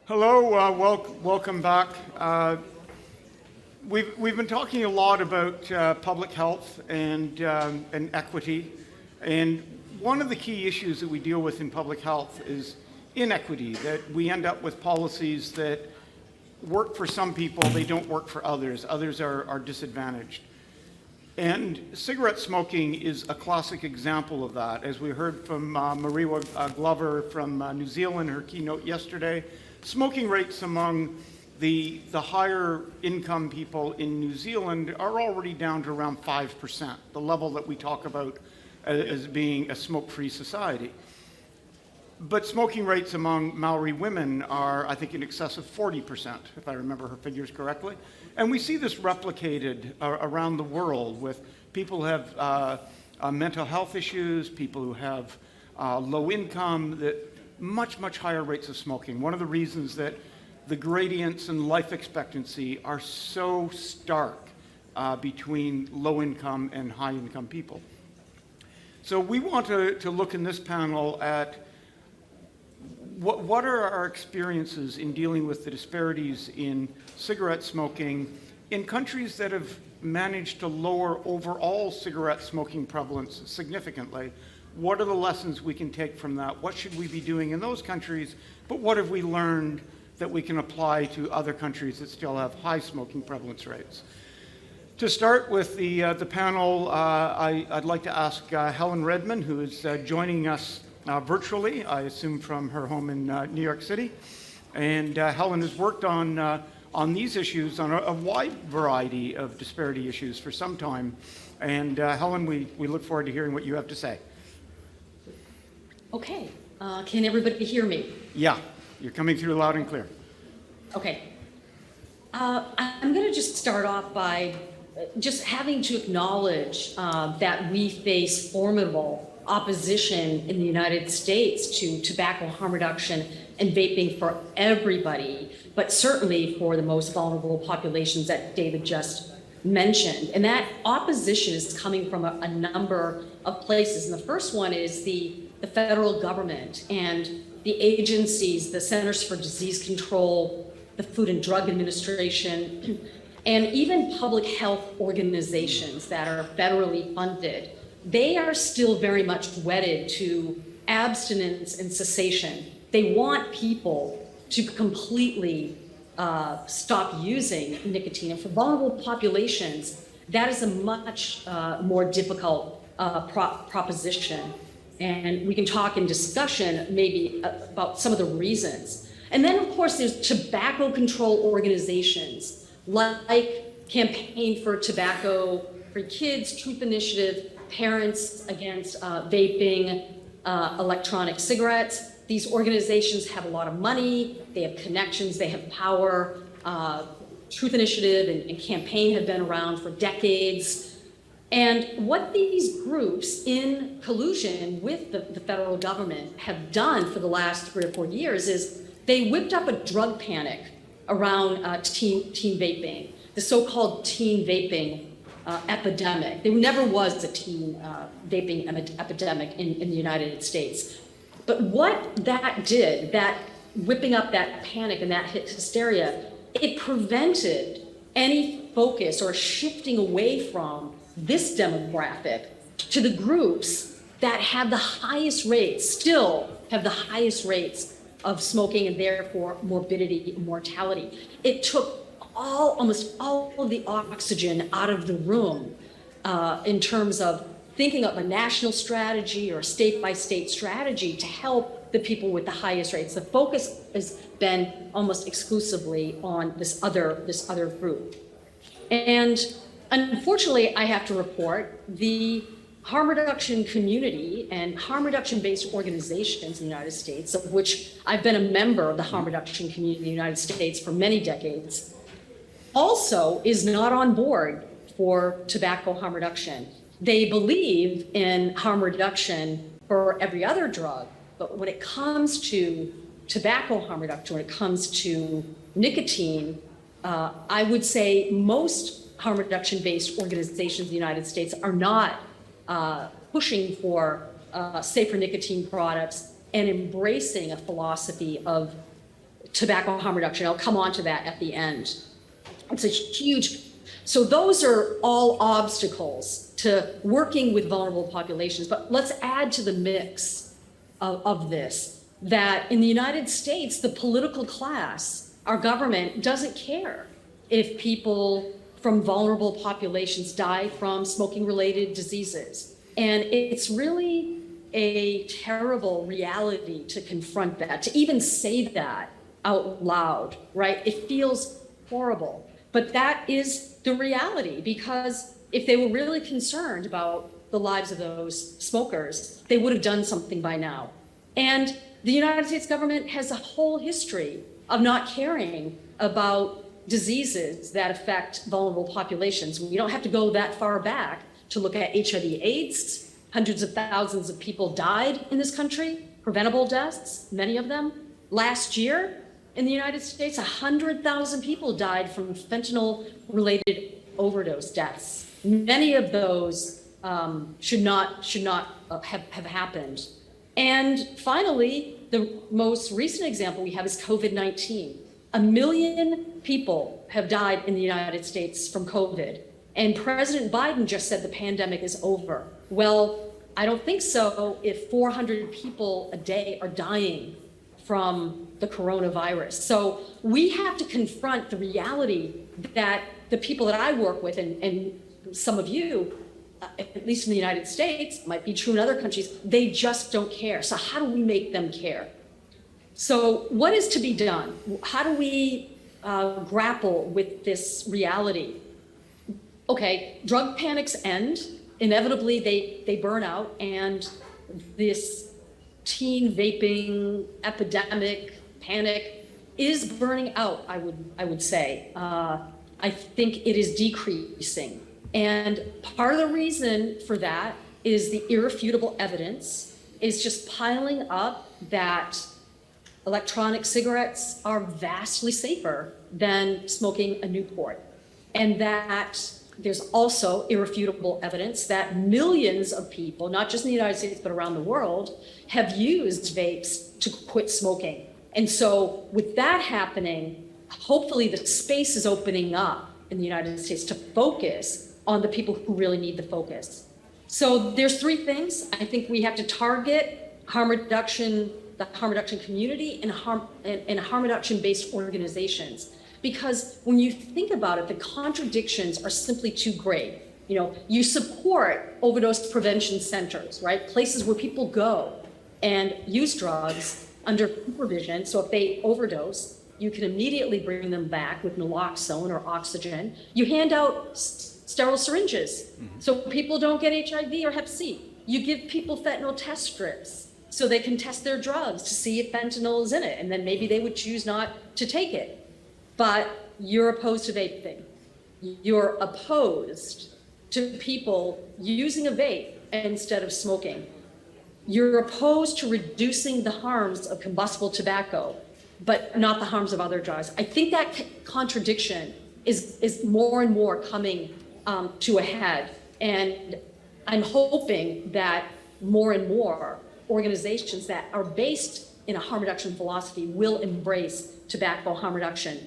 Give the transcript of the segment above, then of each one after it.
Hello, welcome back. We've been talking a lot about public health and equity, and one of the key issues that we deal with in public health is inequity, that we end up with policies that work for some people, they don't work for others. Others are disadvantaged. And cigarette smoking is a classic example of that. As we heard from Maria Glover from New Zealand, her keynote yesterday, smoking rates among the higher income people in New Zealand are already down to around 5%, the level that we talk about as being a smoke-free society. But smoking rates among Maori women are, I think, in excess of 40%, if I remember her figures correctly. And we see this replicated around the world with people who have mental health issues, people who have low income, that much higher rates of smoking. One of the reasons that the gradients in life expectancy are so stark between low income and high income people. So we want to look in this panel at what are our experiences in dealing with the disparities in cigarette smoking in countries that have managed to lower overall cigarette smoking prevalence significantly. What are the lessons we can take from that? What should we be doing in those countries? But what have we learned that we can apply to other countries that still have high smoking prevalence rates? To start with the panel, I'd like to ask Helen Redmond, who is joining us virtually, I assume from her home in New York City. And Helen has worked on these issues, on a wide variety of disparity issues for some time. And Helen, we look forward to hearing what you have to say. Okay, can everybody hear me? Yeah, you're coming through loud and clear. Okay. I'm going to just start off by just having to acknowledge that we face formidable opposition in the United States to tobacco harm reduction and vaping for everybody, but certainly for the most vulnerable populations that David just mentioned. And that opposition is coming from a number of places. And the first one is the federal government and the agencies, the Centers for Disease Control, the Food and Drug Administration, and even public health organizations that are federally funded. They are still very much wedded to abstinence and cessation. They want people to completely stop using nicotine. And for vulnerable populations, that is a much more difficult proposition. And we can talk in discussion maybe about some of the reasons. And then, of course, there's tobacco control organizations like Campaign for Tobacco Free Kids, Truth Initiative, Parents Against Vaping Electronic Cigarettes. These organizations have a lot of money, they have connections, they have power. Truth Initiative and Campaign have been around for decades. And what these groups, in collusion with the federal government, have done for the last 3 or 4 years is they whipped up a drug panic around teen vaping, the so-called teen vaping epidemic. There never was a teen vaping epidemic in the United States. But what that did, that whipping up that panic and that hysteria, it prevented any focus or shifting away from this demographic to the groups that have the highest rates, still have the highest rates of smoking and therefore morbidity and mortality. It took almost all of the oxygen out of the room in terms of thinking of a national strategy or state-by-state strategy to help the people with the highest rates. The focus has been almost exclusively on this other group. And unfortunately, I have to report the harm reduction community and harm reduction-based organizations in the United States, of which I've been a member of the harm reduction community in the United States for many decades, also is not on board for tobacco harm reduction. They believe in harm reduction for every other drug, but when it comes to tobacco harm reduction, when it comes to nicotine, I would say most harm reduction-based organizations in the United States are not pushing for safer nicotine products and embracing a philosophy of tobacco harm reduction. I'll come on to that at the end. It's a huge, so those are all obstacles to working with vulnerable populations. But let's add to the mix of this, that in the United States, the political class, our government doesn't care if people from vulnerable populations die from smoking-related diseases. And it's really a terrible reality to confront that, to even say that out loud, right? It feels horrible, but that is the reality, because if they were really concerned about the lives of those smokers, they would have done something by now. And the United States government has a whole history of not caring about diseases that affect vulnerable populations. We don't have to go that far back to look at HIV/AIDS. Hundreds of thousands of people died in this country, preventable deaths, many of them. Last year in the United States, 100,000 people died from fentanyl-related overdose deaths. Many of those should not have happened. And finally, the most recent example we have is COVID-19. 1 million people have died in the United States from COVID. And President Biden just said the pandemic is over. Well, I don't think so if 400 people a day are dying from the coronavirus. So we have to confront the reality that the people that I work with, and some of you, at least in the United States, might be true in other countries, they just don't care. So how do we make them care? So what is to be done? How do we grapple with this reality? Okay, drug panics end. Inevitably, they burn out, and this teen vaping epidemic, panic, is burning out, I would say. I think it is decreasing. And part of the reason for that is the irrefutable evidence is just piling up that electronic cigarettes are vastly safer than smoking a Newport. And that there's also irrefutable evidence that millions of people, not just in the United States, but around the world, have used vapes to quit smoking. And so with that happening, hopefully the space is opening up in the United States to focus on the people who really need the focus. So there's three things. I think we have to target harm reduction, the harm reduction community, and harm reduction-based organizations. Because when you think about it, the contradictions are simply too great. You know, you support overdose prevention centers, right? Places where people go and use drugs under supervision. So if they overdose, you can immediately bring them back with naloxone or oxygen. You hand out sterile syringes so people don't get HIV or Hep C. You give people fentanyl test strips so they can test their drugs to see if fentanyl is in it, and then maybe they would choose not to take it. But you're opposed to vaping. You're opposed to people using a vape instead of smoking. You're opposed to reducing the harms of combustible tobacco, but not the harms of other drugs. I think that contradiction is more and more coming to a head. And I'm hoping that more and more organizations that are based in a harm reduction philosophy will embrace tobacco harm reduction.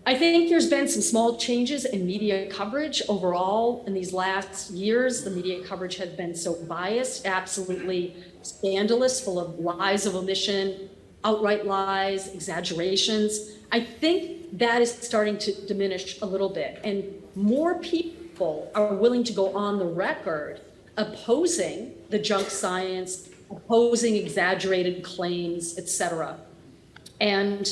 I think there's been some small changes in media coverage overall in these last years. The media coverage has been so biased, absolutely scandalous, full of lies of omission, outright lies, exaggerations. I think that is starting to diminish a little bit, and more people are willing to go on the record opposing the junk science, opposing exaggerated claims, et cetera. And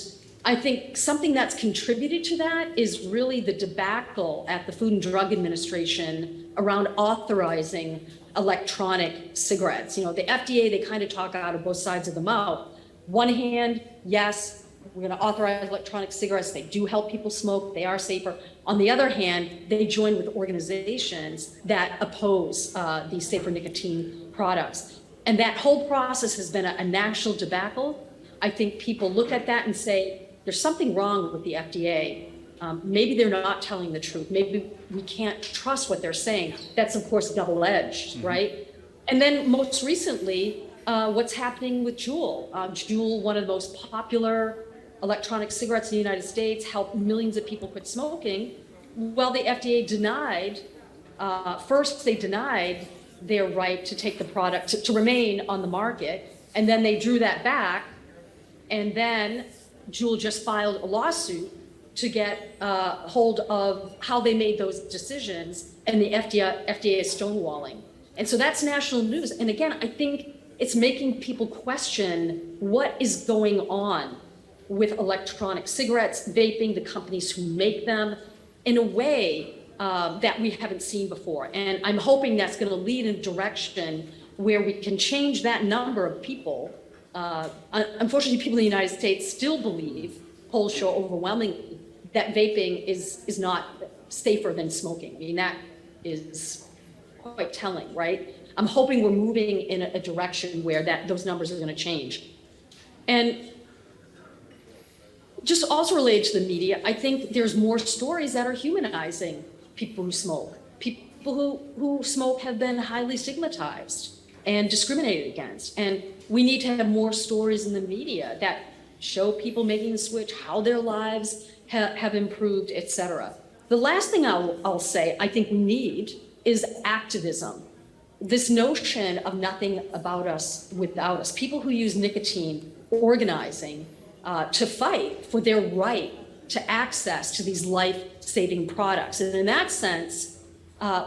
I think something that's contributed to that is really the debacle at the Food and Drug Administration around authorizing electronic cigarettes. You know, the FDA, they kind of talk out of both sides of the mouth. One hand, yes, we're going to authorize electronic cigarettes. They do help people smoke. They are safer. On the other hand, they join with organizations that oppose these safer nicotine products. And that whole process has been a national debacle. I think people look at that and say, there's something wrong with the FDA. Maybe they're not telling the truth. Maybe we can't trust what they're saying. That's, of course, double-edged, right? And then most recently, what's happening with Juul. Juul, one of the most popular electronic cigarettes in the United States helped millions of people quit smoking. Well, the FDA denied, first they denied their right to take the product, to remain on the market, and then they drew that back, and then Juul just filed a lawsuit to get hold of how they made those decisions, and the FDA is stonewalling. And so that's national news. And again, I think it's making people question what is going on with electronic cigarettes, vaping, the companies who make them, in a way that we haven't seen before. And I'm hoping that's going to lead in a direction where we can change that number of people. Unfortunately, people in the United States still believe, polls show overwhelmingly, that vaping is not safer than smoking. I mean, that is quite telling, right? I'm hoping we're moving in a direction where those numbers are going to change. And just also related to the media, I think there's more stories that are humanizing people who smoke. People who smoke have been highly stigmatized and discriminated against. And we need to have more stories in the media that show people making the switch, how their lives have improved, et cetera. The last thing I'll say I think we need is activism. This notion of nothing about us without us. People who use nicotine organizing to fight for their right to access to these life-saving products. And in that sense,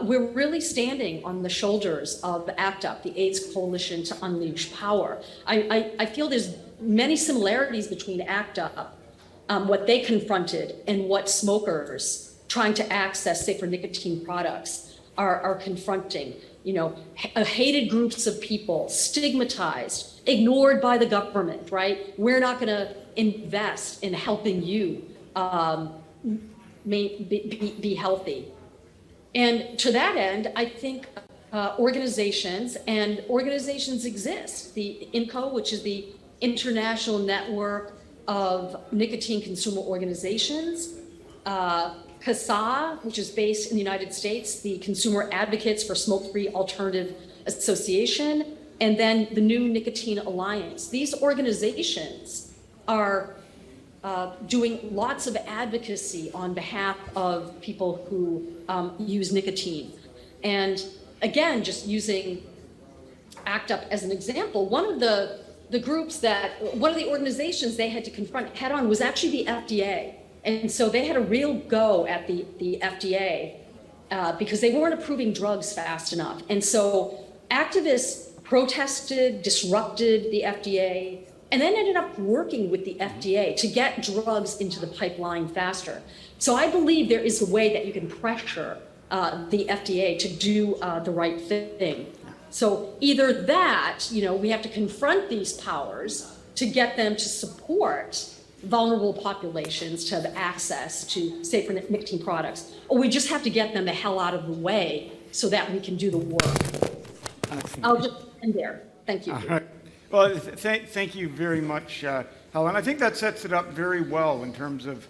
we're really standing on the shoulders of ACT UP, the AIDS Coalition to Unleash Power. I feel there's many similarities between ACT UP, what they confronted, and what smokers trying to access safer nicotine products are confronting. You know, hated groups of people, stigmatized, ignored by the government, right? We're not going to invest in helping you be healthy. And to that end, I think organizations exist. The INCO, which is the International Network of Nicotine Consumer Organizations, CASA, which is based in the United States, the Consumer Advocates for Smoke-Free Alternative Association, and then the New Nicotine Alliance. These organizations are doing lots of advocacy on behalf of people who use nicotine. And again, just using ACT UP as an example, one of the organizations they had to confront head on was actually the FDA. And so they had a real go at the FDA because they weren't approving drugs fast enough. And so activists protested, disrupted the FDA, and then ended up working with the FDA to get drugs into the pipeline faster. So I believe there is a way that you can pressure the FDA to do the right thing. So either that, we have to confront these powers to get them to support vulnerable populations to have access to safer nicotine products, or we just have to get them the hell out of the way so that we can do the work. Excellent. I'll just end there. Thank you. All right. Well, thank you very much, Helen. I think that sets it up very well in terms of,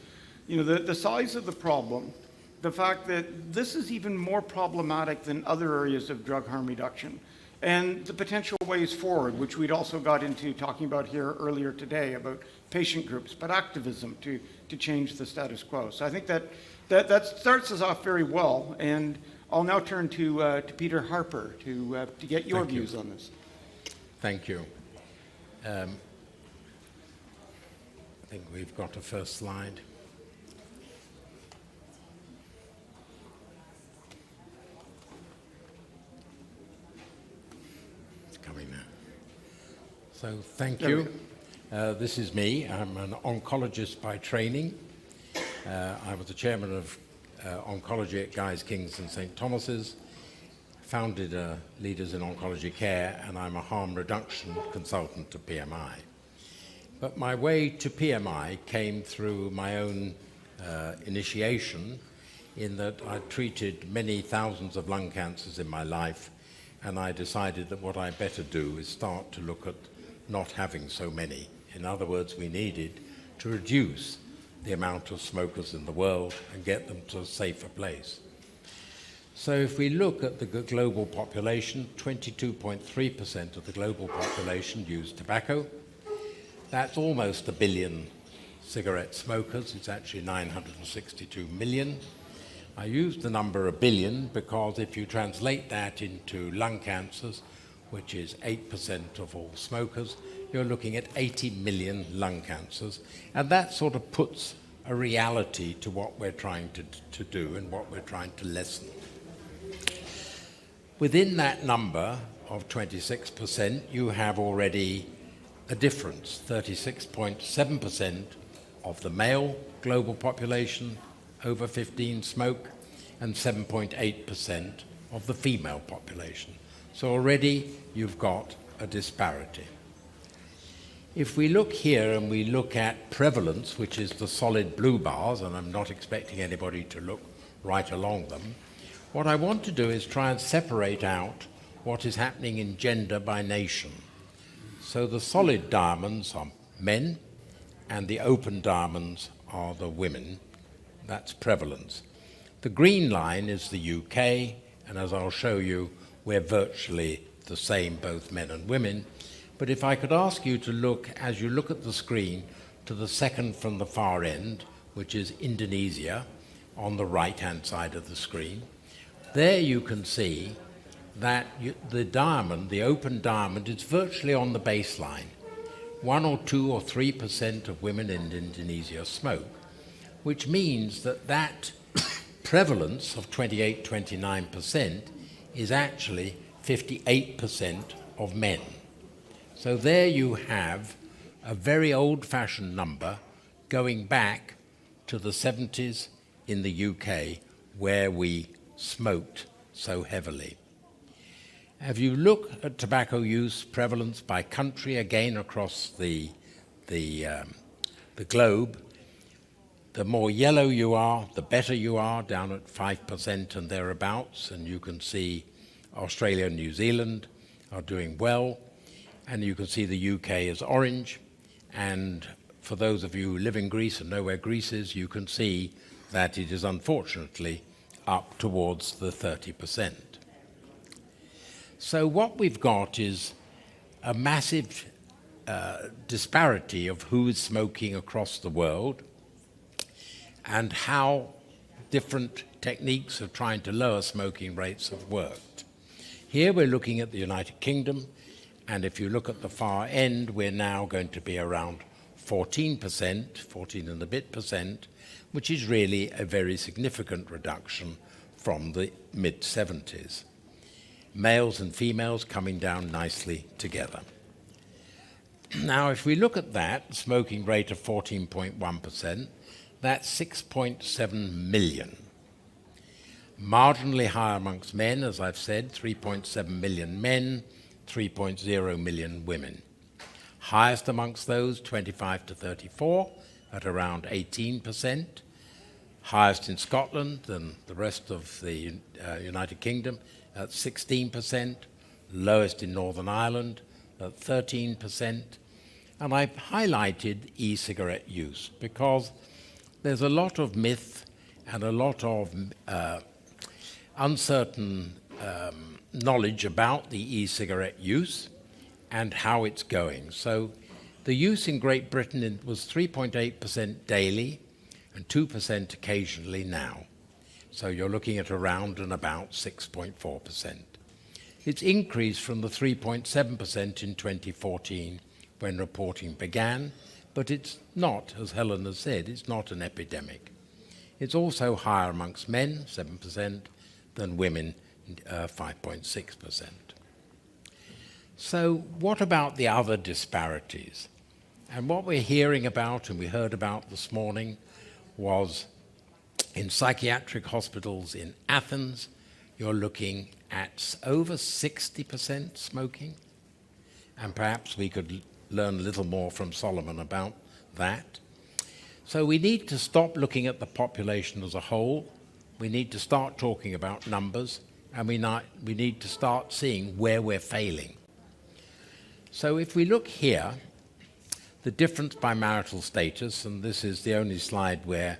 the size of the problem, the fact that this is even more problematic than other areas of drug harm reduction, and the potential ways forward, which we'd also got into talking about here earlier today about patient groups, but activism to change the status quo. So I think that starts us off very well, and I'll now turn to Peter Harper to get your views on this. Thank you. I think we've got a first slide. It's coming now. So thank you. This is me. I'm an oncologist by training. I was the chairman of oncology at Guy's, King's and St. Thomas's, founded Leaders in Oncology Care, and I'm a harm reduction consultant to PMI. But my way to PMI came through my own initiation, in that I treated many thousands of lung cancers in my life, and I decided that what I better do is start to look at not having so many. In other words, we needed to reduce the amount of smokers in the world and get them to a safer place. So if we look at the global population, 22.3% of the global population use tobacco. That's almost 1 billion cigarette smokers. It's actually 962 million. I used the number a billion because if you translate that into lung cancers, which is 8% of all smokers, you're looking at 80 million lung cancers. And that sort of puts a reality to what we're trying to do and what we're trying to lessen. Within that number of 26%, you have already a difference. 36.7% of the male global population over 15 smoke, and 7.8% of the female population. So already you've got a disparity. If we look here and we look at prevalence, which is the solid blue bars, and I'm not expecting anybody to look right along them, what I want to do is try and separate out what is happening in gender by nation. So the solid diamonds are men, and the open diamonds are the women. That's prevalence. The green line is the UK, and as I'll show you, we're virtually the same, both men and women. But if I could ask you to look, as you look at the screen, to the second from the far end, which is Indonesia, on the right-hand side of the screen, there you can see that the diamond, the open diamond, is virtually on the baseline. 1 or 2 or 3% of women in Indonesia smoke, which means that that prevalence of 28-29% is actually 58% of men. So there you have a very old-fashioned number going back to the 70s in the UK, where we smoked so heavily. If you look at tobacco use prevalence by country, again across the globe, the more yellow you are, the better you are, down at 5% and thereabouts. And you can see Australia and New Zealand are doing well. And you can see the UK is orange. And for those of you who live in Greece and know where Greece is, you can see that it is unfortunately up towards the 30%. So what we've got is a massive disparity of who is smoking across the world and how different techniques of trying to lower smoking rates have worked. Here we're looking at the United Kingdom, and if you look at the far end, we're now going to be around 14%, 14 and a bit percent, which is really a very significant reduction from the mid-70s. Males and females coming down nicely together. Now, if we look at that, smoking rate of 14.1%, that's 6.7 million. Marginally higher amongst men, as I've said, 3.7 million men, 3.0 million women. Highest amongst those, 25 to 34, at around 18%. Highest in Scotland than the rest of the United Kingdom at 16%. Lowest in Northern Ireland at 13%. And I've highlighted e-cigarette use because there's a lot of myth and a lot of uncertain knowledge about the e-cigarette use and how it's going. So the use in Great Britain was 3.8% daily and 2% occasionally now. So you're looking at around and about 6.4%. It's increased from the 3.7% in 2014 when reporting began, but it's not, as Helen has said, it's not an epidemic. It's also higher amongst men, 7%, than women, 5.6%. So what about the other disparities? And what we're hearing about and we heard about this morning was in psychiatric hospitals in Athens, you're looking at over 60% smoking. And perhaps we could learn a little more from Solomon about that. So we need to stop looking at the population as a whole. We need to start talking about numbers, and we need to start seeing where we're failing. So if we look here, the difference by marital status, and this is the only slide where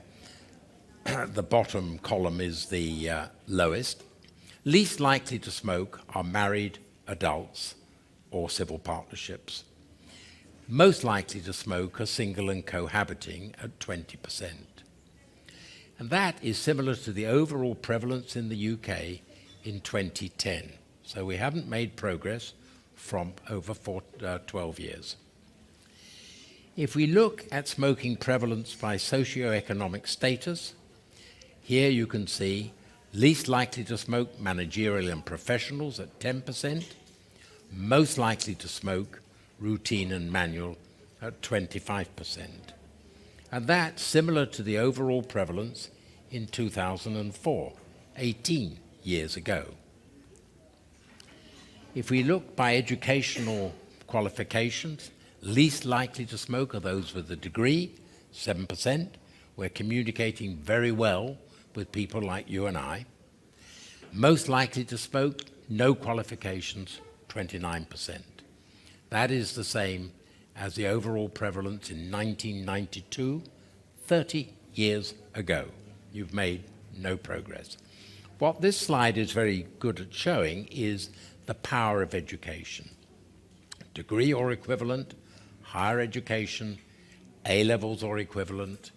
the bottom column is the lowest, least likely to smoke are married adults or civil partnerships. Most likely to smoke are single and cohabiting at 20%. And that is similar to the overall prevalence in the UK in 2010. So we haven't made progress from over 12 years. If we look at smoking prevalence by socioeconomic status, here you can see least likely to smoke managerial and professionals at 10%, most likely to smoke routine and manual at 25%. And that's similar to the overall prevalence in 2004, 18 years ago. If we look by educational qualifications, least likely to smoke are those with a degree, 7%. We're communicating very well with people like you and I. Most likely to smoke, no qualifications, 29%. That is the same as the overall prevalence in 1992, 30 years ago. You've made no progress. What this slide is very good at showing is the power of education. Degree or equivalent, higher education, A-levels or equivalent,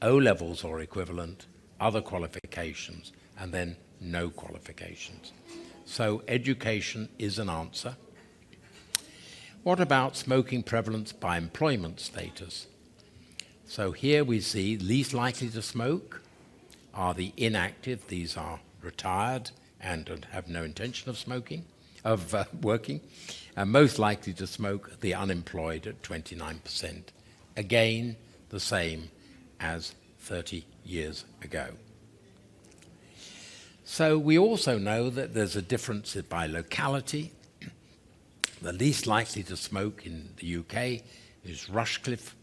O-levels or equivalent, other qualifications, and then no qualifications. So education is an answer. What about smoking prevalence by employment status? So here we see least likely to smoke are the inactive. These are retired and have no intention of smoking, working. And most likely to smoke, the unemployed at 29%. Again, the same as 30 years ago. So we also know that there's a difference by locality. The least likely to smoke in the UK is Rushcliffe,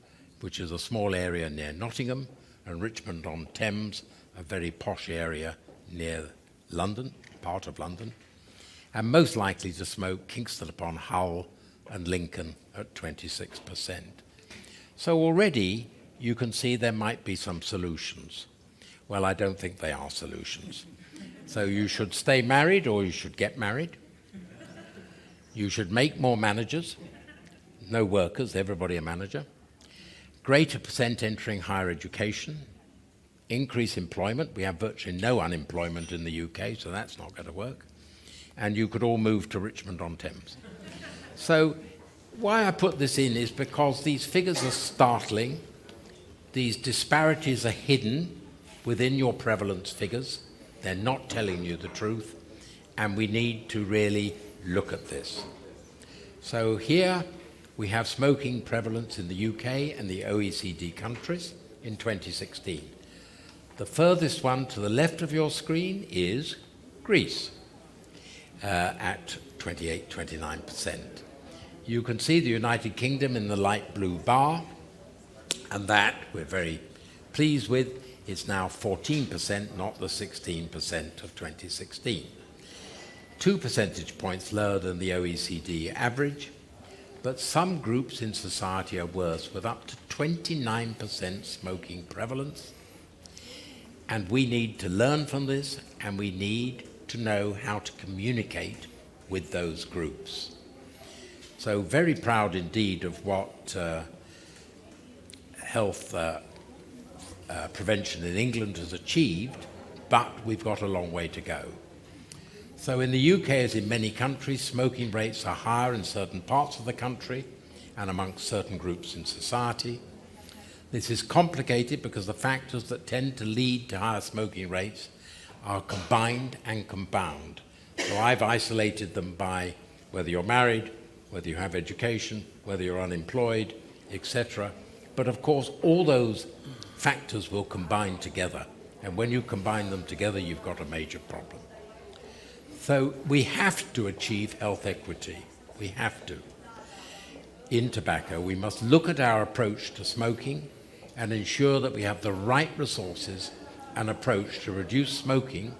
which is a small area near Nottingham, and Richmond on Thames, a very posh area near London, part of London. And most likely to smoke Kingston upon Hull and Lincoln at 26%. So already you can see there might be some solutions. Well, I don't think they are solutions. So you should stay married or you should get married. You should make more managers, no workers, everybody a manager. Greater percent entering higher education. Increase employment. We have virtually no unemployment in the UK, so that's not going to work. And you could all move to Richmond on Thames. So why I put this in is because these figures are startling. These disparities are hidden within your prevalence figures. They're not telling you the truth, and we need to really look at this. So here we have smoking prevalence in the UK and the OECD countries in 2016. The furthest one to the left of your screen is Greece at 29%. You can see the United Kingdom in the light blue bar, and that we're very pleased with. It's now 14%, not the 16% of 2016. 2 percentage points lower than the OECD average, but some groups in society are worse, with up to 29% smoking prevalence. And we need to learn from this, and we need to know how to communicate with those groups. So very proud indeed of what health prevention in England has achieved, but we've got a long way to go. So in the UK, as in many countries, smoking rates are higher in certain parts of the country and amongst certain groups in society. This is complicated because the factors that tend to lead to higher smoking rates are combined and compound. So I've isolated them by whether you're married, whether you have education, whether you're unemployed, etc. But of course, all those factors will combine together. And when you combine them together, you've got a major problem. So we have to achieve health equity. We have to. In tobacco, we must look at our approach to smoking and ensure that we have the right resources and approach to reduce smoking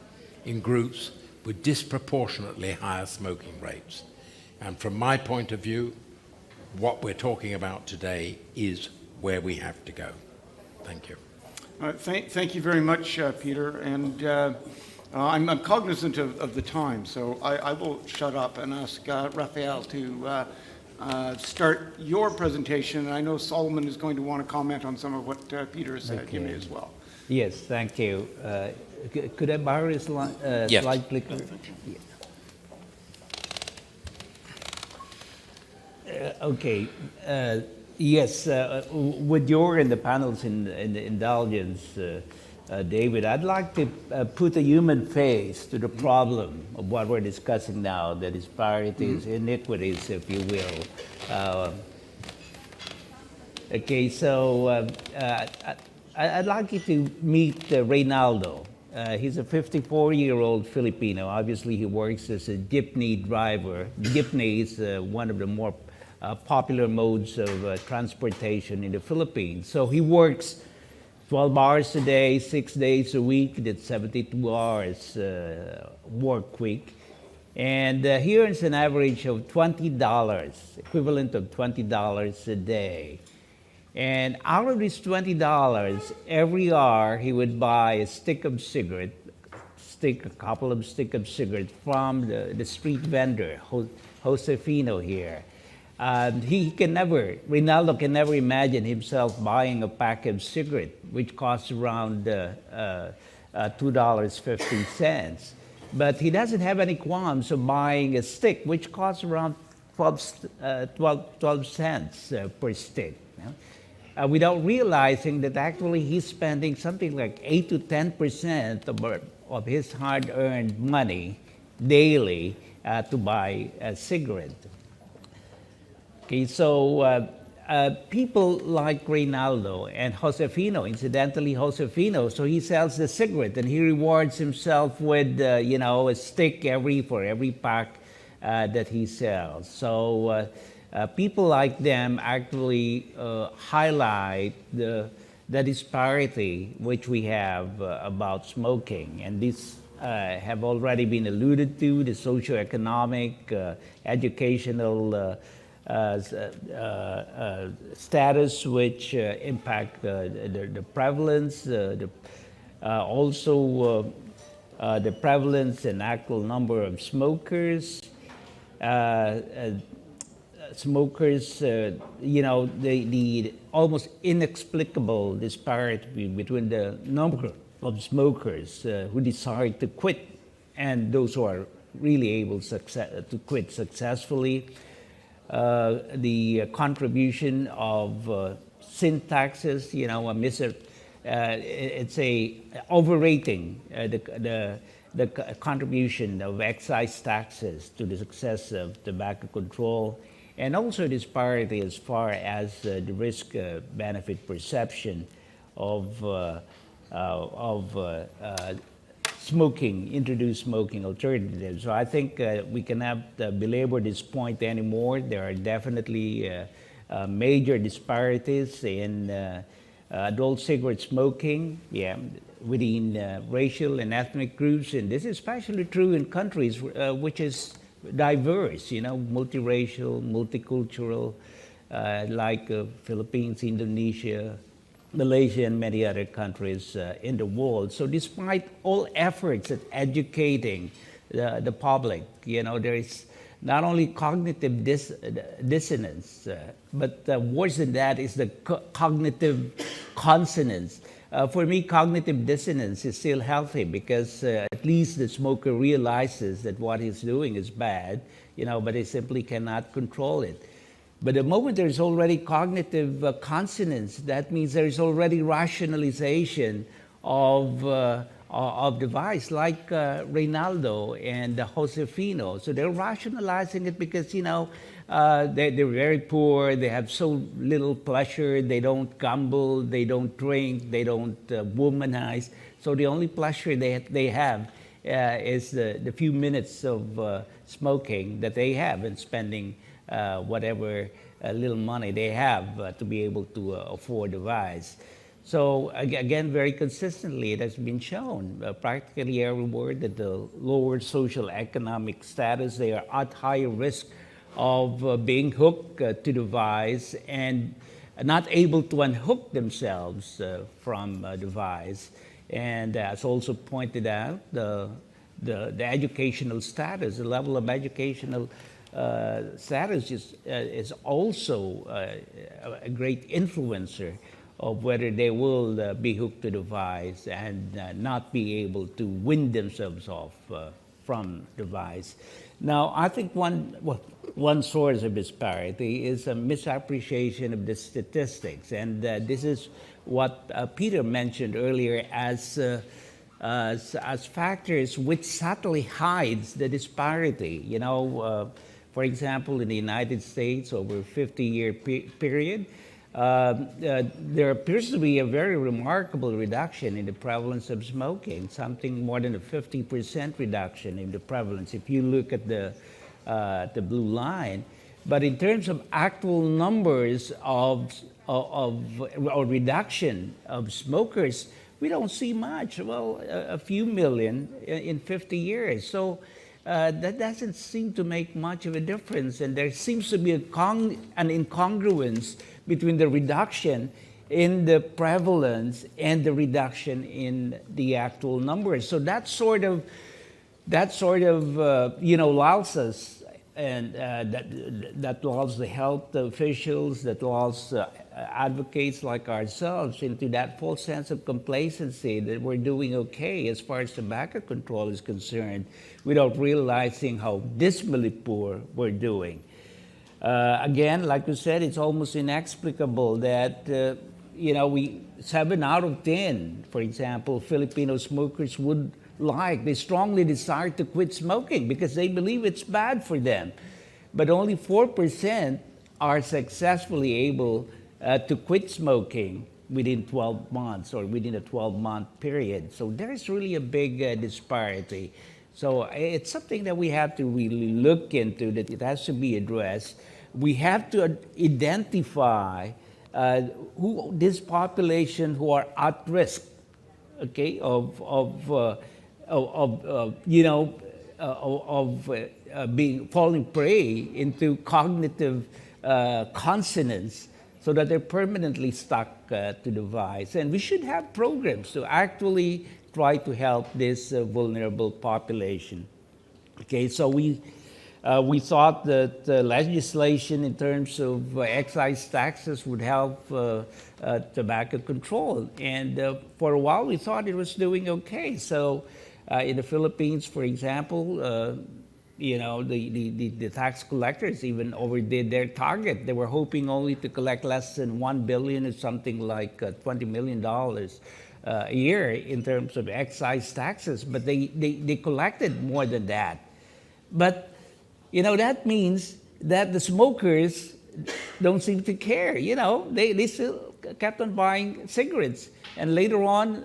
in groups with disproportionately higher smoking rates. And from my point of view, what we're talking about today is where we have to go. Thank you. Thank you very much, Peter. And I'm cognizant of the time, so I will shut up and ask Raphael to start your presentation. And I know Solomon is going to want to comment on some of what Peter has said. You may Okay. as well. Yes, thank you. Could I borrow his Yes. slide clicker? Okay. Yes, with your and the panel's indulgence, David, I'd like to put a human face to the problem of what we're discussing now, the disparities, iniquities, if you will. Okay, so I'd like you to meet Reynaldo. He's a 54-year-old Filipino. Obviously, he works as a jeepney driver. Jeepney is one of the more popular modes of transportation in the Philippines. So he works 12 hours a day, 6 days a week. That's 72 hours work week. And he earns an average of $20, equivalent of $20 a day. And out of this $20, every hour he would buy a couple of stick of cigarettes from the street vendor, Josefino here. Reynaldo can never imagine himself buying a pack of cigarettes, which costs around $2.50. But he doesn't have any qualms of buying a stick, which costs around 12 cents per stick. Without realizing that actually he's spending something like 8 to 10% of his hard-earned money daily to buy a cigarette. Okay, so people like Reynaldo and Josefino, incidentally Josefino, so he sells the cigarette and he rewards himself with, a stick for every pack that he sells. So people like them actually highlight the disparity which we have about smoking. And these have already been alluded to, the socioeconomic, educational status which impact the prevalence, also the prevalence and actual number of smokers. The almost inexplicable disparity between the number of smokers who decide to quit and those who are really able to quit successfully. The contribution of sin taxes, it's a overrating the contribution of excise taxes to the success of tobacco control, and also disparity as far as the risk benefit perception of introduced smoking alternatives. So I think we cannot belabor this point anymore. There are definitely major disparities in adult cigarette smoking, within racial and ethnic groups, and this is especially true in countries which is diverse, multiracial, multicultural, like Philippines, Indonesia, Malaysia, and many other countries in the world. So despite all efforts at educating the public, there is not only cognitive dissonance, but worse than that is the cognitive consonance. For me, cognitive dissonance is still healthy because at least the smoker realizes that what he's doing is bad, but he simply cannot control it. But the moment there's already cognitive consonance, that means there's already rationalization of the vice, like Reynaldo and Josefino. So they're rationalizing it because, they're very poor, they have so little pleasure, they don't gamble, they don't drink, they don't womanize. So the only pleasure they have is the few minutes of smoking that they have and spending whatever little money they have to be able to afford a vice. So again, very consistently, it has been shown practically everywhere that the lower social economic status, they are at higher risk of being hooked to the vice and not able to unhook themselves from the vice. And as also pointed out, the educational status, the level of educational status is also a great influencer of whether they will be hooked to the device and not be able to win themselves off from the device. Now, I think one source of disparity is a misappreciation of the statistics, and this is what Peter mentioned earlier as factors which subtly hides the disparity. For example, in the United States, over a 50-year period, there appears to be a very remarkable reduction in the prevalence of smoking, something more than a 50% reduction in the prevalence if you look at the blue line. But in terms of actual numbers or reduction of smokers, we don't see much. Well, a few million in 50 years. So that doesn't seem to make much of a difference. And there seems to be an incongruence between the reduction in the prevalence and the reduction in the actual numbers. So that sort of lulls us, and that lulls the health officials, that lulls advocates like ourselves into that false sense of complacency that we're doing okay as far as tobacco control is concerned, without realizing how dismally poor we're doing. Again, like you said, it's almost inexplicable that 7 out of 10, for example, Filipino smokers they strongly desire to quit smoking because they believe it's bad for them. But only 4% are successfully able to quit smoking within 12 months or within a 12-month period. So there's really a big disparity. So it's something that we have to really look into, that it has to be addressed. We have to identify who this population who are at risk, okay, of falling prey into cognitive consonance, so that they're permanently stuck to the device. And we should have programs to actually try to help this vulnerable population. Okay, so we thought that legislation in terms of excise taxes would help tobacco control. And for a while, we thought it was doing okay. So in the Philippines, for example, the tax collectors even overdid their target. They were hoping only to collect less than $1 billion or something like $20 million a year in terms of excise taxes, but they collected more than that. But that means that the smokers don't seem to care. They still kept on buying cigarettes. And later on,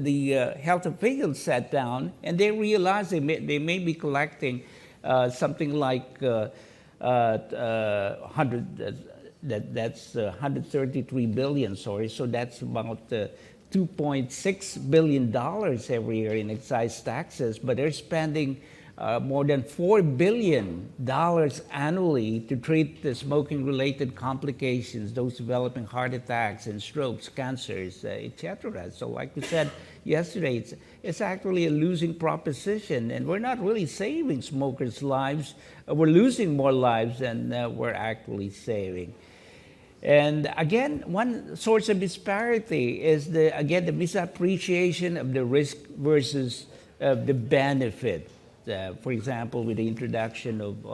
the health officials sat down and they realized they may be collecting something like 133 billion, sorry. So that's about $2.6 billion every year in excise taxes, but they're spending more than $4 billion annually to treat the smoking-related complications, those developing heart attacks and strokes, cancers, etc. So like we said yesterday, it's actually a losing proposition, and we're not really saving smokers' lives. We're losing more lives than we're actually saving. And again, one source of disparity is the misappreciation of the risk versus the benefit. For example, with the introduction of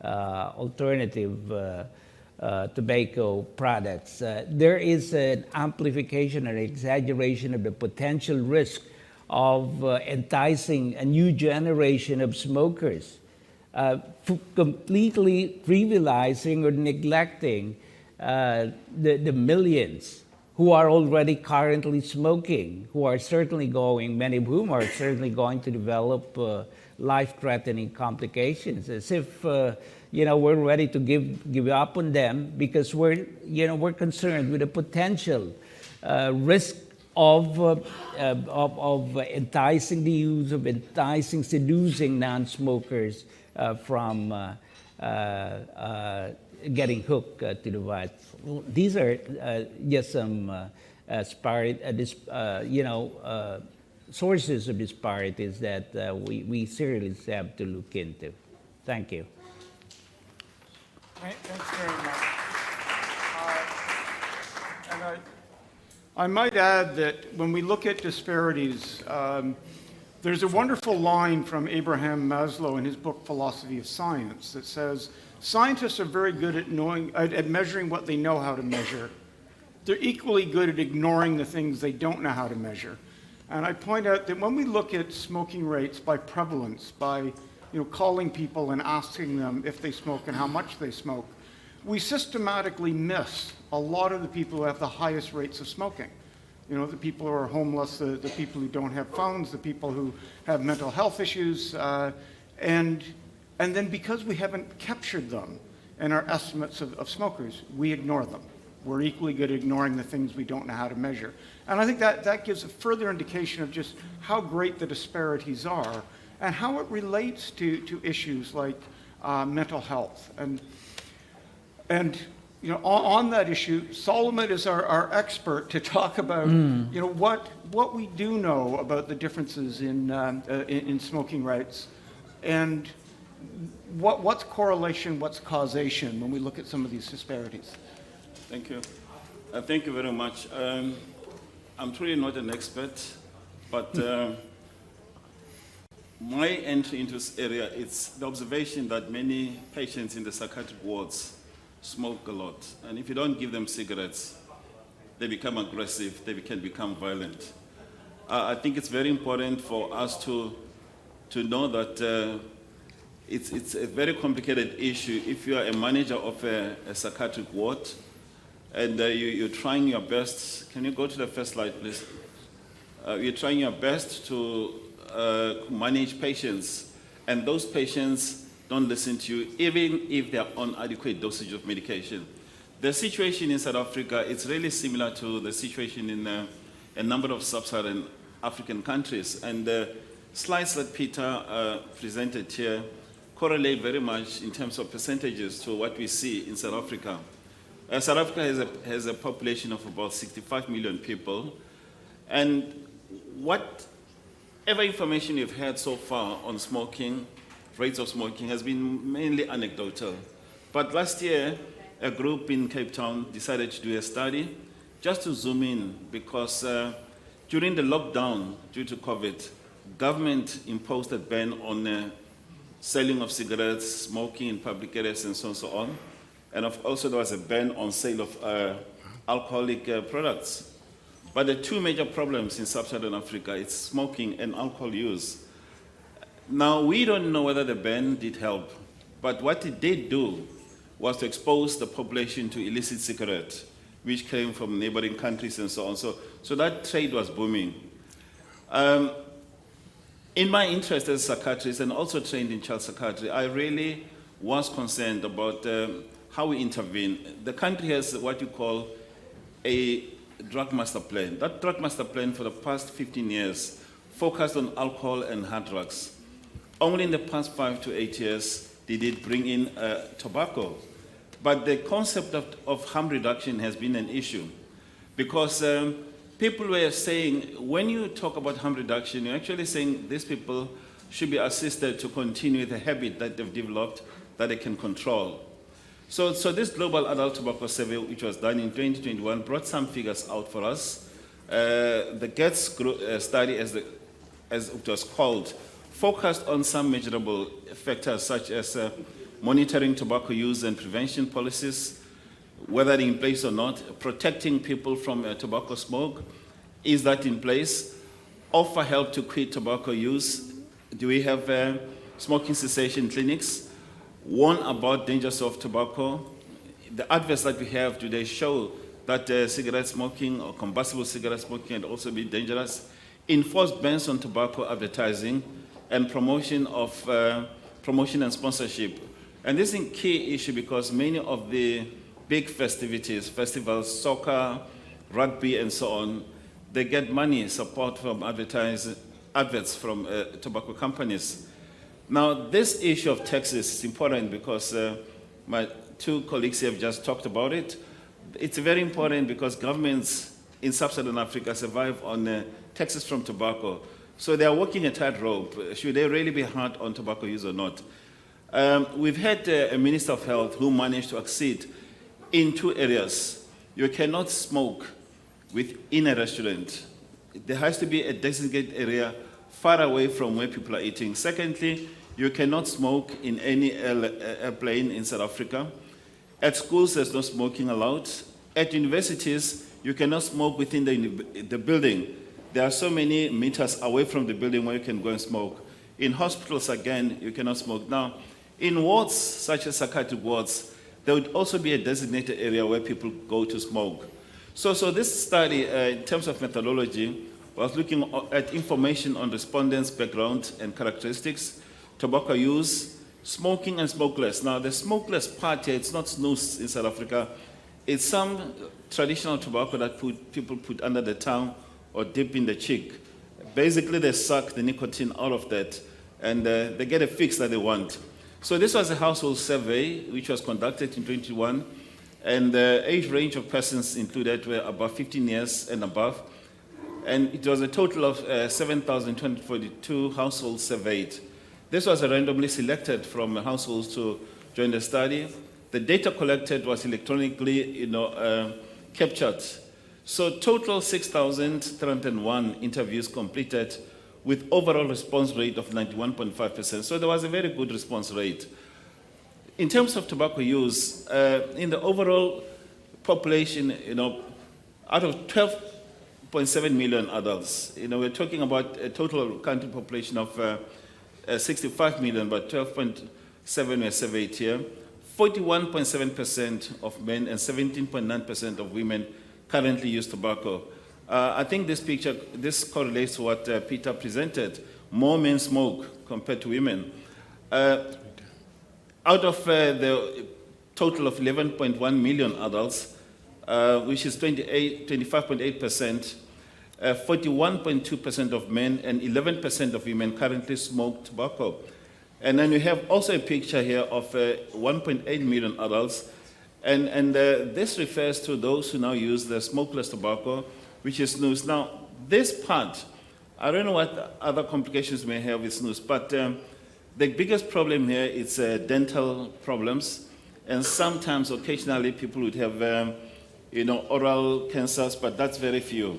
alternative tobacco products, there is an amplification or exaggeration of the potential risk of enticing a new generation of smokers, completely trivializing or neglecting the millions who are already currently smoking, many of whom are certainly going to develop life-threatening complications, as if we're ready to give up on them because we're concerned with the potential risk of seducing non-smokers from getting hooked to the device. These are just some sources of disparities that we seriously have to look into. Thank you. Thanks very much. And I might add that when we look at disparities, there's a wonderful line from Abraham Maslow in his book Philosophy of Science that says, scientists are very good at measuring what they know how to measure. They're equally good at ignoring the things they don't know how to measure. And I point out that when we look at smoking rates by prevalence, by calling people and asking them if they smoke and how much they smoke, we systematically miss a lot of the people who have the highest rates of smoking. The people who are homeless, the people who don't have phones, the people who have mental health issues, and then because we haven't captured them in our estimates of smokers, we ignore them. We're equally good at ignoring the things we don't know how to measure. And I think that gives a further indication of just how great the disparities are and how it relates to issues like mental health. And on that issue, Solomon is our expert to talk about what we do know about the differences in smoking rates and what's correlation, what's causation when we look at some of these disparities. Thank you. Thank you very much. I'm truly not an expert, but my entry into this area, it's the observation that many patients in the psychiatric wards smoke a lot. And if you don't give them cigarettes, they become aggressive, they can become violent. I think it's very important for us to know that it's a very complicated issue. If you are a manager of a psychiatric ward, and you're trying your best. Can you go to the first slide, please? You're trying your best to manage patients, and those patients don't listen to you, even if they're on adequate dosage of medication. The situation in South Africa, it's really similar to the situation in a number of sub-Saharan African countries. And the slides that Peter presented here correlate very much in terms of percentages to what we see in South Africa. South Africa has a population of about 65 million people, and whatever information you've had so far on smoking, rates of smoking, has been mainly anecdotal. But last year, a group in Cape Town decided to do a study just to zoom in because during the lockdown due to COVID, government imposed a ban on selling of cigarettes, smoking in public areas, and so on. And also there was a ban on sale of alcoholic products. But the two major problems in sub-Saharan Africa, it's smoking and alcohol use. Now, we don't know whether the ban did help, but what it did do was to expose the population to illicit cigarettes, which came from neighboring countries and so on. So that trade was booming. In my interest as a psychiatrist and also trained in child psychiatry, I really was concerned about how we intervene. The country has what you call a drug master plan. That drug master plan for the past 15 years focused on alcohol and hard drugs. Only in the past 5 to 8 years did it bring in tobacco. But the concept of harm reduction has been an issue because people were saying, when you talk about harm reduction, you're actually saying these people should be assisted to continue the habit that they've developed that they can control. So this global adult tobacco survey, which was done in 2021, brought some figures out for us. The GETS study, as it was called, focused on some measurable factors such as monitoring tobacco use and prevention policies, whether in place or not, protecting people from tobacco smoke, is that in place, offer help to quit tobacco use, do we have smoking cessation clinics, warn about dangers of tobacco. The adverts that we have today show that cigarette smoking or combustible cigarette smoking can also be dangerous. Enforce bans on tobacco advertising and promotion and sponsorship. And this is a key issue because many of the big festivities, festivals, soccer, rugby, and so on, they get money, support from adverts from tobacco companies. Now, this issue of taxes is important because my two colleagues have just talked about it. It's very important because governments in sub-Saharan Africa survive on taxes from tobacco. So they are walking a tightrope. Should they really be hard on tobacco use or not? We've had a Minister of Health who managed to accede in 2 areas. You cannot smoke within a restaurant. There has to be a designated area far away from where people are eating. Secondly, you cannot smoke in any airplane in South Africa. At schools, there's no smoking allowed. At universities, you cannot smoke within the building. There are so many meters away from the building where you can go and smoke. In hospitals, again, you cannot smoke. Now, in wards, such as psychiatric wards, there would also be a designated area where people go to smoke. So this study, in terms of methodology, was looking at information on respondents' background and characteristics, tobacco use, smoking and smokeless. Now, the smokeless part here, it's not snus in South Africa. It's some traditional tobacco that people put under the tongue or dip in the cheek. Basically, they suck the nicotine out of that, and they get a fix that they want. So this was a household survey, which was conducted in 2021, and the age range of persons included were above 15 years and above. And it was a total of 7,242 households surveyed. This was randomly selected from households to join the study. The data collected was electronically captured. So total 6,301 interviews completed with overall response rate of 91.5%. So there was a very good response rate. In terms of tobacco use, in the overall population, out of 12.7 million adults, we're talking about a total country population of 65 million, but 12.7 were surveyed here. 41.7% of men and 17.9% of women currently use tobacco. I think this correlates to what Peter presented. More men smoke compared to women. Out of the total of 11.1 million adults, which is 25.8%, 41.2% of men and 11% of women currently smoke tobacco. And then we have also a picture here of 1.8 million adults. And this refers to those who now use the smokeless tobacco, which is snus. Now, this part, I don't know what other complications may have with snus, but the biggest problem here is dental problems. And sometimes, occasionally, people would have, oral cancers, but that's very few,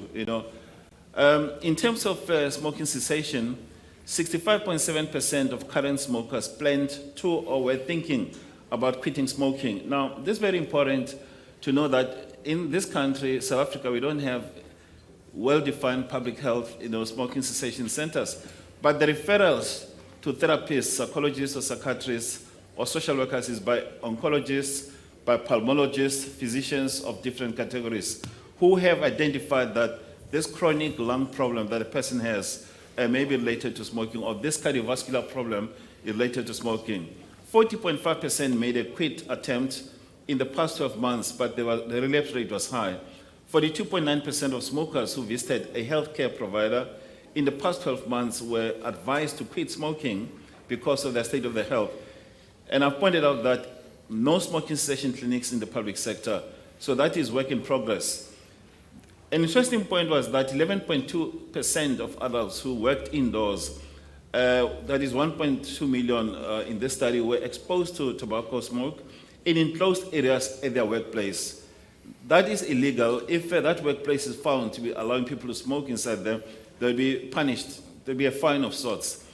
In terms of smoking cessation, 65.7% of current smokers planned to or were thinking about quitting smoking. Now, this is very important to know that in this country, South Africa, we don't have well-defined public health, smoking cessation centers. But the referrals to therapists, psychologists or psychiatrists or social workers is by oncologists, by pulmonologists, physicians of different categories who have identified that this chronic lung problem that a person has may be related to smoking, or this cardiovascular problem is related to smoking. 40.5% made a quit attempt in the past 12 months, but the relapse rate was high. 42.9% of smokers who visited a healthcare provider in the past 12 months were advised to quit smoking because of their state of their health. And I've pointed out that no smoking cessation clinics in the public sector, so that is work in progress. An interesting point was that 11.2% of adults who worked indoors, that is 1.2 million in this study, were exposed to tobacco smoke in enclosed areas at their workplace. That is illegal. If that workplace is found to be allowing people to smoke inside them, they'll be punished. There'll be a fine of sorts.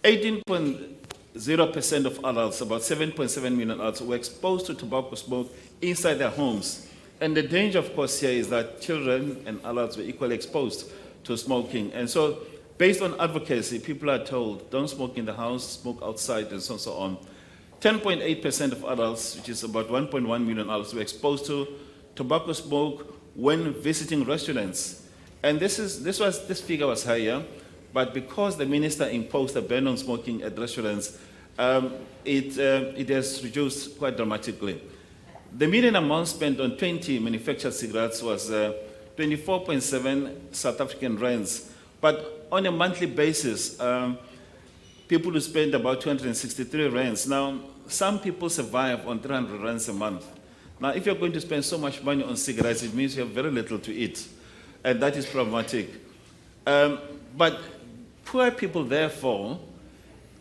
18.0% of adults, about 7.7 million adults, were exposed to tobacco smoke inside their homes. And the danger, of course, here is that children and adults were equally exposed to smoking. And so, based on advocacy, people are told, don't smoke in the house, smoke outside, and so on. 10.8% of adults, which is about 1.1 million adults, were exposed to tobacco smoke when visiting restaurants. And this figure was higher, but because the minister imposed a ban on smoking at restaurants, it has reduced quite dramatically. The median amount spent on 20 manufactured cigarettes was 24.7 South African rands. But on a monthly basis, people who spend about 263 rands. Now, some people survive on 300 rands a month. Now, if you're going to spend so much money on cigarettes, it means you have very little to eat. And that is problematic. But poor people, therefore,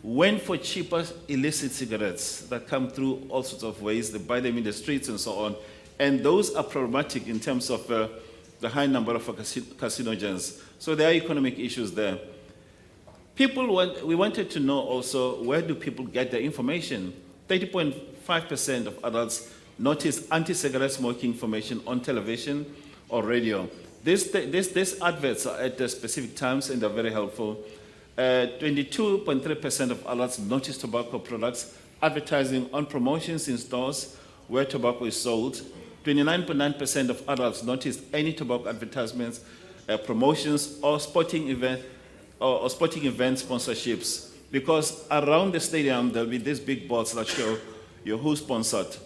went for cheaper illicit cigarettes that come through all sorts of ways. They buy them in the streets and so on. And those are problematic in terms of the high number of carcinogens. So there are economic issues there. We wanted to know also, where do people get their information? 30.5% of adults notice anti-cigarette smoking information on television or radio. These adverts are at specific times and they're very helpful. 22.3% of adults notice tobacco products advertising on promotions in stores where tobacco is sold. 29.9% of adults notice any tobacco advertisements, promotions, or sporting event sponsorships, because around the stadium there'll be these big boards that show you who's sponsored.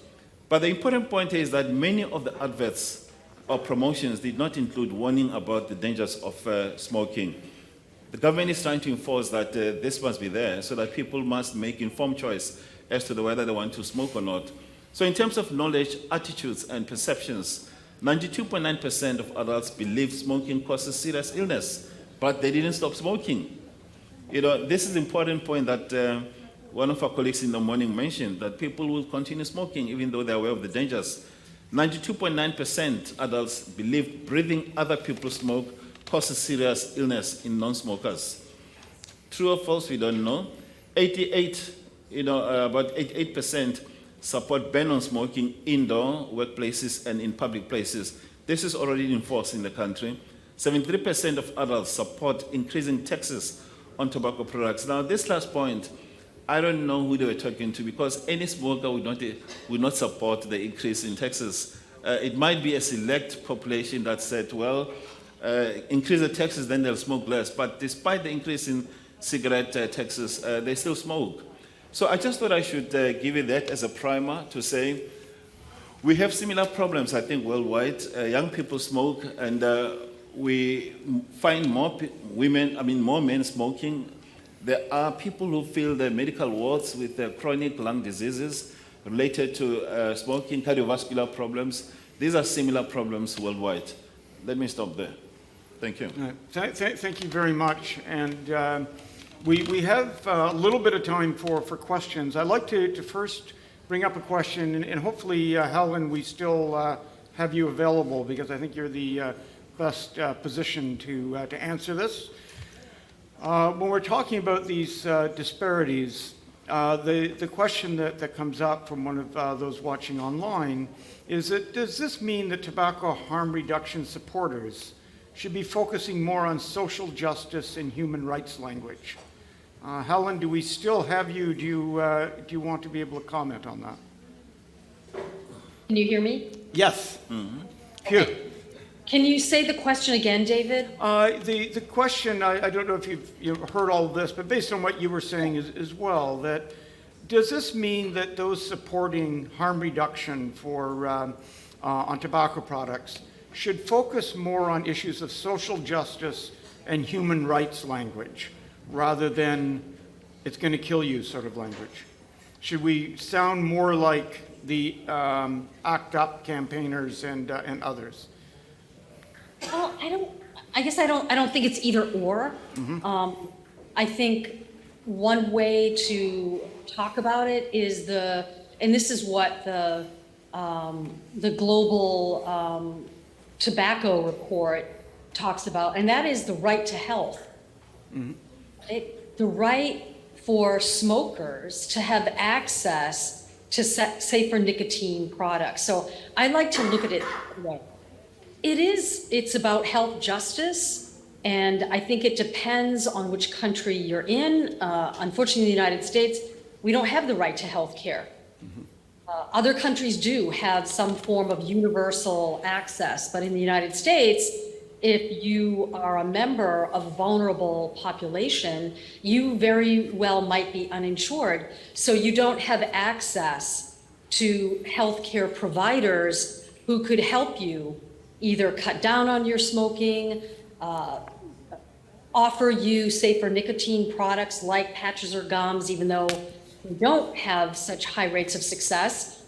But the important point is that many of the adverts or promotions did not include warning about the dangers of smoking. The government is trying to enforce that this must be there so that people must make informed choice as to whether they want to smoke or not. So in terms of knowledge, attitudes, and perceptions, 92.9% of adults believe smoking causes serious illness, but they didn't stop smoking. You know, this is an important point that one of our colleagues in the morning mentioned, that people will continue smoking even though they're aware of the dangers. 92.9% adults believe breathing other people's smoke causes serious illness in non-smokers. True or false, we don't know. About 88% support ban on smoking indoor workplaces and in public places. This is already enforced in the country. 73% of adults support increasing taxes on tobacco products. Now, this last point, I don't know who they were talking to, because any smoker would not support the increase in taxes. It might be a select population that said, well, increase the taxes, then they'll smoke less. But despite the increase in cigarette taxes, they still smoke. So I just thought I should give you that as a primer to say, we have similar problems, I think, worldwide. Young people smoke, and we find more men smoking. There are people who fill the medical wards with chronic lung diseases related to smoking, cardiovascular problems. These are similar problems worldwide. Let me stop there. Thank you. Thank you very much. And we have a little bit of time for questions. I'd like to first bring up a question, and hopefully, Helen, we still have you available, because I think you're the best position to answer this. When we're talking about these disparities, the question that comes up from one of those watching online is that, does this mean that tobacco harm reduction supporters should be focusing more on social justice and human rights language? Helen, do we still have you? Do you want to be able to comment on that? Can you hear me? Yes. Mm-hmm. Okay. Can you say the question again, David? The question, I don't know if you've heard all of this, but based on what you were saying as well, that does this mean that those supporting harm reduction on tobacco products should focus more on issues of social justice and human rights language, rather than it's going to kill you sort of language? Should we sound more like the ACT UP campaigners and others? Well, I don't think it's either or. Mm-hmm. I think one way to talk about it is and this is what the global tobacco report talks about, and that is the right to health. Mm-hmm. The right for smokers to have access to safer nicotine products. So I like to look at it that way. It's about health justice, and I think it depends on which country you're in. Unfortunately, in the United States, we don't have the right to health care. Mm-hmm. Other countries do have some form of universal access, but in the United States, if you are a member of a vulnerable population, you very well might be uninsured, so you don't have access to healthcare providers who could help you either cut down on your smoking, offer you safer nicotine products like patches or gums, even though we don't have such high rates of success.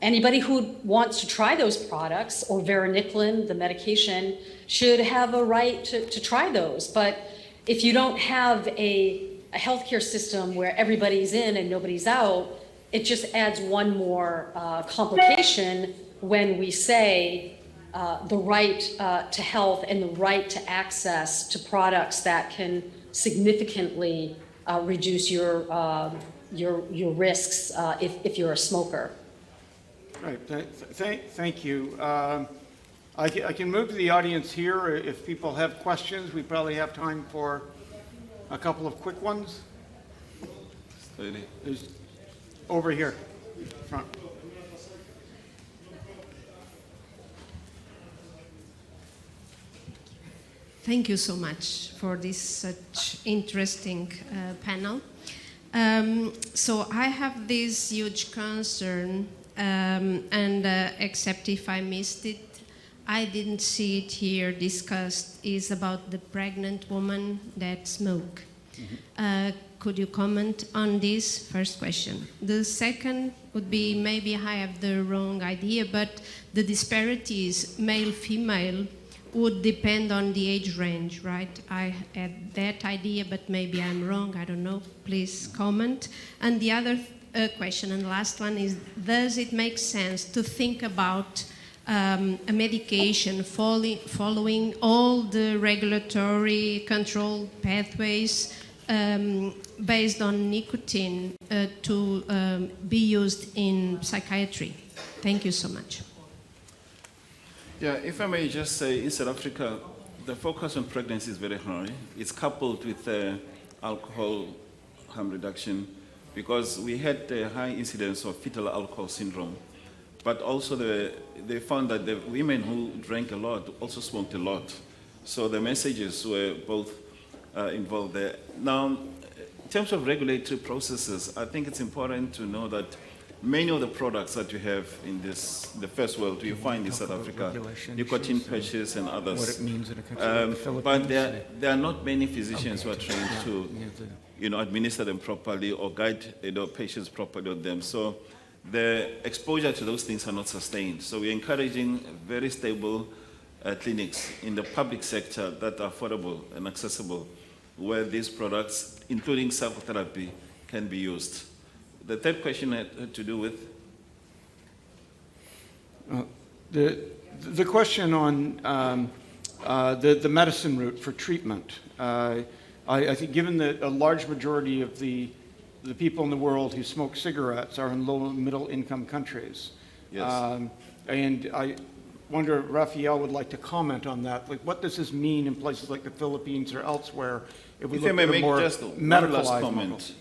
Anybody who wants to try those products, or varenicline, the medication, should have a right to try those. But if you don't have a a healthcare system where everybody's in and nobody's out, it just adds one more complication when we say the right to health and the right to access to products that can significantly reduce your risks if you're a smoker. Right, thank you. I can move to the audience here. If people have questions, we probably have time for a couple of quick ones. There's over here, front. Thank you so much for this such interesting panel. So I have this huge concern, and except if I missed it, I didn't see it here discussed, is about the pregnant woman that smoke. Mm-hmm. Could you comment on this? First question. The second would be, maybe I have the wrong idea, but the disparities male-female would depend on the age range, right? I had that idea, but maybe I'm wrong, I don't know. Please comment. And the other question, and the last one, is does it make sense to think about a medication following all the regulatory control pathways based on nicotine to be used in psychiatry? Thank you so much. Yeah, if I may just say, in South Africa, the focus on pregnancy is very high. It's coupled with alcohol harm reduction, because we had a high incidence of fetal alcohol syndrome. But also they found that the women who drank a lot also smoked a lot. So the messages were both involved there. Now, in terms of regulatory processes, I think it's important to know that many of the products that you have in the first world, you find in South Africa, nicotine patches and others. What it means in a country like the Philippines. But there are not many physicians who are trained to, administer them properly or guide, patients properly on them. So the exposure to those things are not sustained. So we're encouraging very stable clinics in the public sector that are affordable and accessible, where these products, including psychotherapy, can be used. The third question had to do with? The question on the medicine route for treatment. I think given that a large majority of the people in the world who smoke cigarettes are in low and middle income countries. Yes. And I wonder if Raphael would like to comment on that. Like, what does this mean in places like the Philippines or elsewhere if we If look I may at a make more just one medicalized last model? comment.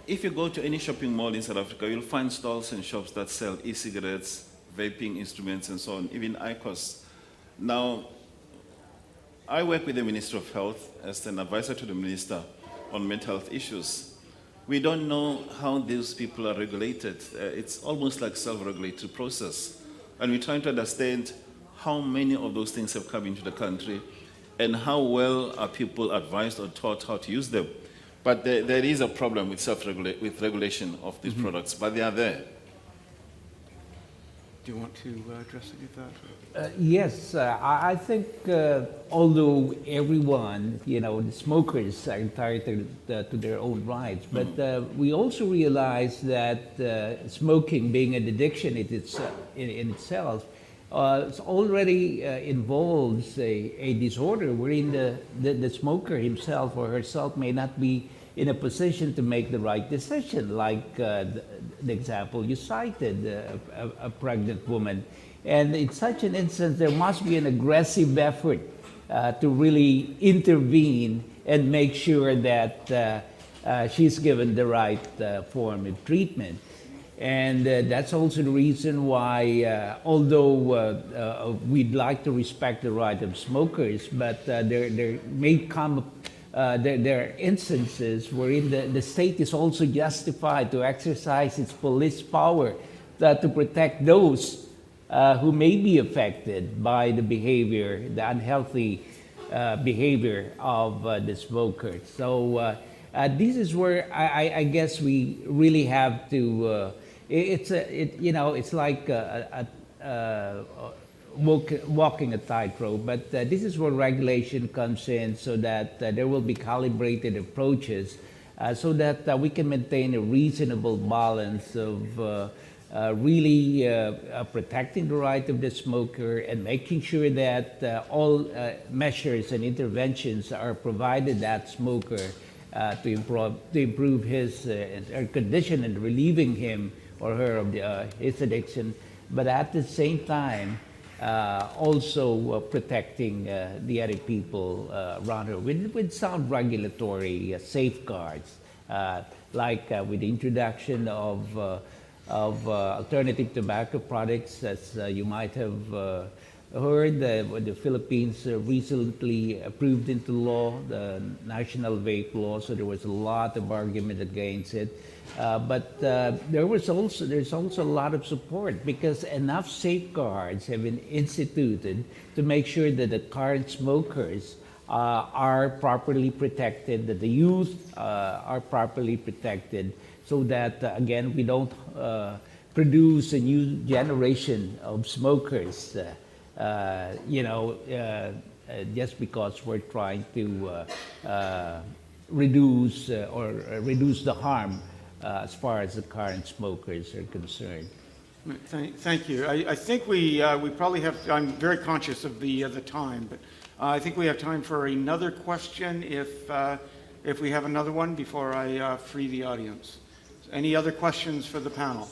If you go to any shopping mall in South Africa, you'll find stalls and shops that sell e-cigarettes, vaping instruments, and so on, even IQOS. Now, I work with the Minister of Health as an advisor to the Minister on mental health issues. We don't know how these people are regulated. It's almost like self-regulatory process. And we're trying to understand how many of those things have come into the country and how well are people advised or taught how to use them. But there is a problem with regulation of these products, but they are there. Do you want to address any of that? Yes, I think although everyone, the smokers are entitled to their own rights, but we also realize that smoking being an addiction in itself already involves a disorder wherein the smoker himself or herself may not be in a position to make the right decision, like the example you cited, a pregnant woman. And in such an instance, there must be an aggressive effort to really intervene and make sure that she's given the right form of treatment. And that's also the reason why, although we'd like to respect the right of smokers, but there may come, there are instances wherein the state is also justified to exercise its police power to protect those who may be affected by the behavior, the unhealthy behavior of the smokers. So this is where I guess we really have to. It's like walking a tightrope. But this is where regulation comes in, so that there will be calibrated approaches, so that we can maintain a reasonable balance of really protecting the right of the smoker and making sure that all measures and interventions are provided that smoker to improve his her condition and relieving him or her of his addiction, but at the same time also protecting the other people around her with sound regulatory safeguards, like with the introduction of alternative tobacco products, as you might have heard. The Philippines recently approved into law the national vape law, so there was a lot of argument against it. But there's also a lot of support, because enough safeguards have been instituted to make sure that the current smokers are properly protected, that the youth are properly protected, so that again we don't produce a new generation of smokers, just because we're trying to reduce the harm as far as the current smokers are concerned. Thank you. I think we probably have, I'm very conscious of the time, but I think we have time for another question if we have another one before I free the audience. Any other questions for the panel?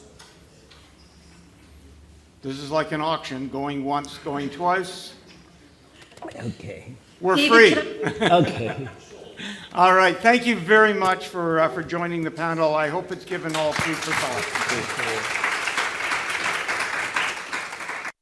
This is like an auction, going once, going twice. Okay. We're David, free. Okay. All right. Thank you very much for joining the panel. I hope it's given all food for thought.